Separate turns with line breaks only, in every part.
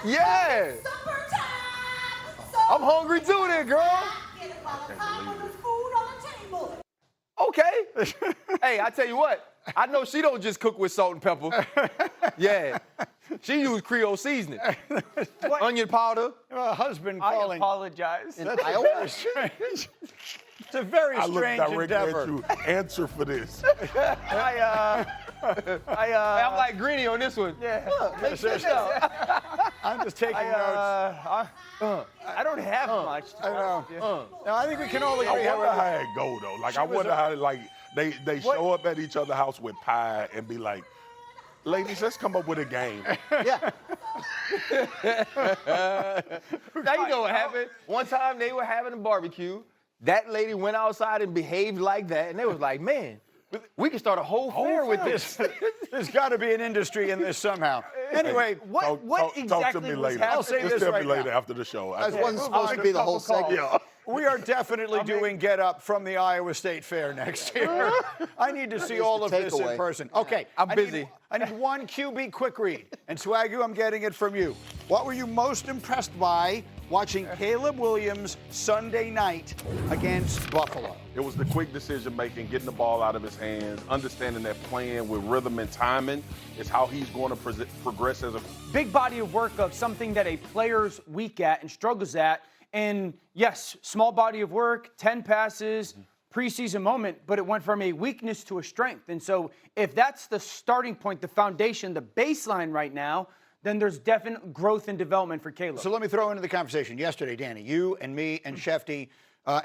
Yeah. I'm hungry too then, girl. Okay. Hey, I tell you what. I know she don't just cook with salt and pepper. Yeah. She used Creole seasoning. Onion powder.
Husband calling.
I apologize.
That's very strange. It's a very strange endeavor.
I look directly at you. Answer for this.
I'm like Greeny on this one.
Yeah.
I'm just taking notes.
I don't have much.
I know. Now, I think we can all agree.
I wonder how it go though. Like I wonder how they show up at each other's house with pie and be like, ladies, let's come up with a game.
Yeah.
Now you know what happened. One time they were having a barbecue. That lady went outside and behaved like that, and they was like, man, we can start a whole fair with this.
There's got to be an industry in this somehow. Anyway,
What exactly
talk to me
was
later.
happening?
I'll say
Just
this
tell
right
me later
now.
after the show.
That wasn't supposed to be the whole segment.
We are definitely doing Get Up from the Iowa State Fair next year. I need to see all of this in person. Okay,
I'm busy.
I need one QB quick read. And Swagoo, I'm getting it from you. What were you most impressed by watching Caleb Williams Sunday night against Buffalo?
It was the quick decision making, getting the ball out of his hands, understanding that playing with rhythm and timing is how he's going to progress as a
Big body of work of something that a player's weak at and struggles at. And yes, small body of work, 10 passes, preseason moment, but it went from a weakness to a strength. And so if that's the starting point, the foundation, the baseline right now, then there's definite growth and development for Caleb.
So let me throw into the conversation. Yesterday, Danny, you and me and Shefty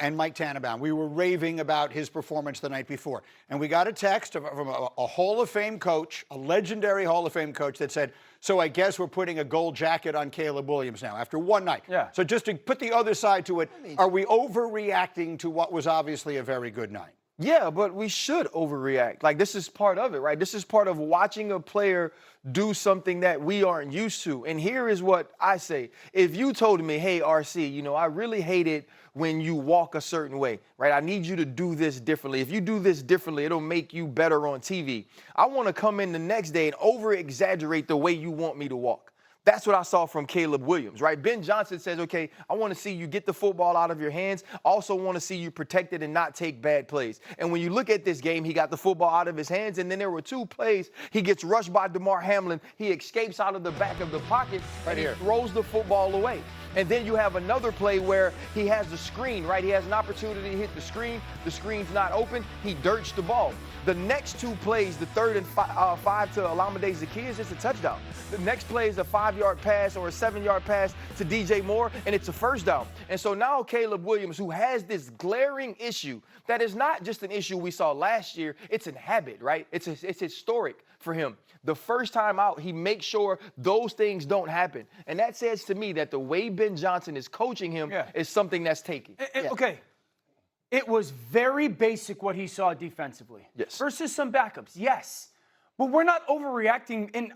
and Mike Tannenbaum, we were raving about his performance the night before. And we got a text from a Hall of Fame coach, a legendary Hall of Fame coach that said, so I guess we're putting a gold jacket on Caleb Williams now after one night.
Yeah.
So just to put the other side to it, are we overreacting to what was obviously a very good night?
Yeah, but we should overreact. Like, this is part of it, right? This is part of watching a player do something that we aren't used to. And here is what I say. If you told me, hey, RC, you know, I really hate it when you walk a certain way, right? I need you to do this differently. If you do this differently, it'll make you better on TV. I want to come in the next day and over-exaggerate the way you want me to walk. That's what I saw from Caleb Williams, right? Ben Johnson says, okay, I want to see you get the football out of your hands. Also want to see you protect it and not take bad plays. And when you look at this game, he got the football out of his hands, and then there were two plays. He gets rushed by DeMar Hamlin. He escapes out of the back of the pocket, and he throws the football away. And then you have another play where he has the screen, right? He has an opportunity to hit the screen. The screen's not open. He dirts the ball. The next two plays, the third and five to Alameda Zaccheaus, it's a touchdown. The next play is a 5-yard pass or a 7-yard pass to DJ Moore, and it's a first down. And so now Caleb Williams, who has this glaring issue that is not just an issue we saw last year, it's a habit, right? It's historic for him. The first time out, he makes sure those things don't happen. And that says to me that the way Ben Johnson is coaching him is something that's taking.
Okay. It was very basic what he saw defensively.
Yes.
Versus some backups, yes. But we're not overreacting, and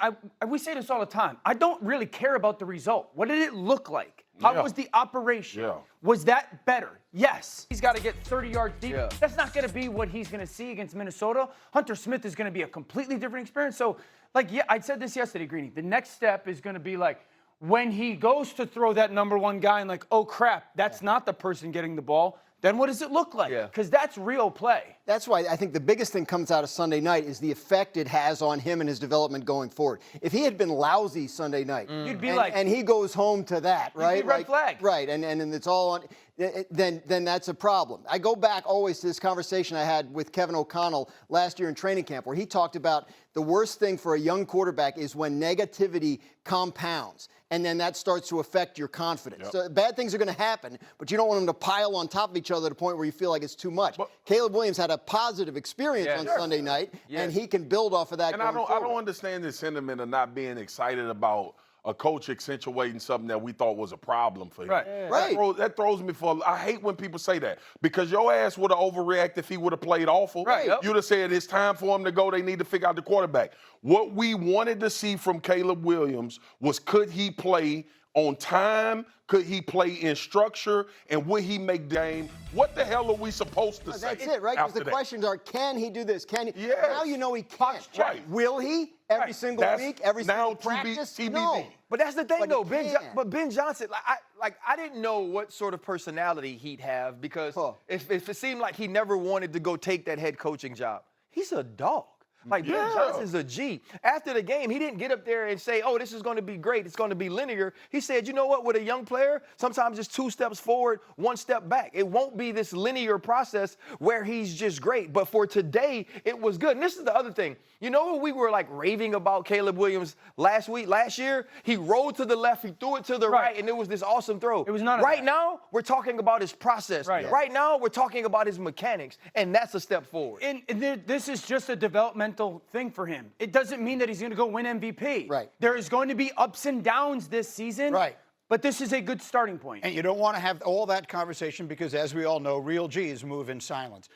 we say this all the time. I don't really care about the result. What did it look like? How was the operation?
Yeah.
Was that better? Yes. He's got to get 30 yards deep. Yeah. That's not going to be what he's going to see against Minnesota. Hunter Smith is going to be a completely different experience. So, like, yeah, I said this yesterday, Greeny. The next step is going to be like, when he goes to throw that number one guy and like, oh, crap, that's not the person getting the ball. Then what does it look like? Because that's real play.
That's why I think the biggest thing comes out of Sunday night is the effect it has on him and his development going forward. If he had been lousy Sunday night,
you'd be
and he goes home to that, right?
You'd be red flag.
Right, and it's all on. Then that's a problem. I go back always to this conversation I had with Kevin O'Connell last year in training camp, where he talked about the worst thing for a young quarterback is when negativity compounds, and then that starts to affect your confidence. So bad things are going to happen, but you don't want them to pile on top of each other to the point where you feel like it's too much. But Caleb Williams had a positive experience on Sunday night, and he can build off of that.
And I don't understand this sentiment of not being excited about a coach accentuating something that we thought was a problem for him. That throws me for. I hate when people say that, because your ass would have overreacted if he would have played awful. You'd have said it's time for him to go. They need to figure out the quarterback. What we wanted to see from Caleb Williams was, could he play on time? Could he play in structure? And would he make the game? What the hell are we supposed to say?
That's it, right? Because the questions are, can he do this? Can he? Now you know he can.
Right.
Will he? every single week, every
now
single practice?
TBD.
No.
But that's the thing,
But
though.
he
Ben,
can.
but Ben Johnson, I didn't know what sort of personality he'd have because if it seemed like he never wanted to go take that head coaching job. He's a dog. Like, Ben Johnson's a G. After the game, he didn't get up there and say, oh, this is going to be great. It's going to be linear. He said, you know what, with a young player, sometimes it's 2 steps forward, 1 step back. It won't be this linear process where he's just great. But for today, it was good. And this is the other thing. You know what we were like raving about Caleb Williams last year? He rolled to the left, he threw it to the right, and it was this awesome throw.
It was none of
Right
that.
now, we're talking about his process. Right now, we're talking about his mechanics, and that's a step forward.
And this is just a developmental thing for him. It doesn't mean that he's going to go win MVP.
Right.
There is going to be ups and downs this season.
Right.
But this is a good starting point.
And you don't want to have all that conversation because, as we all know, real G's move in silence.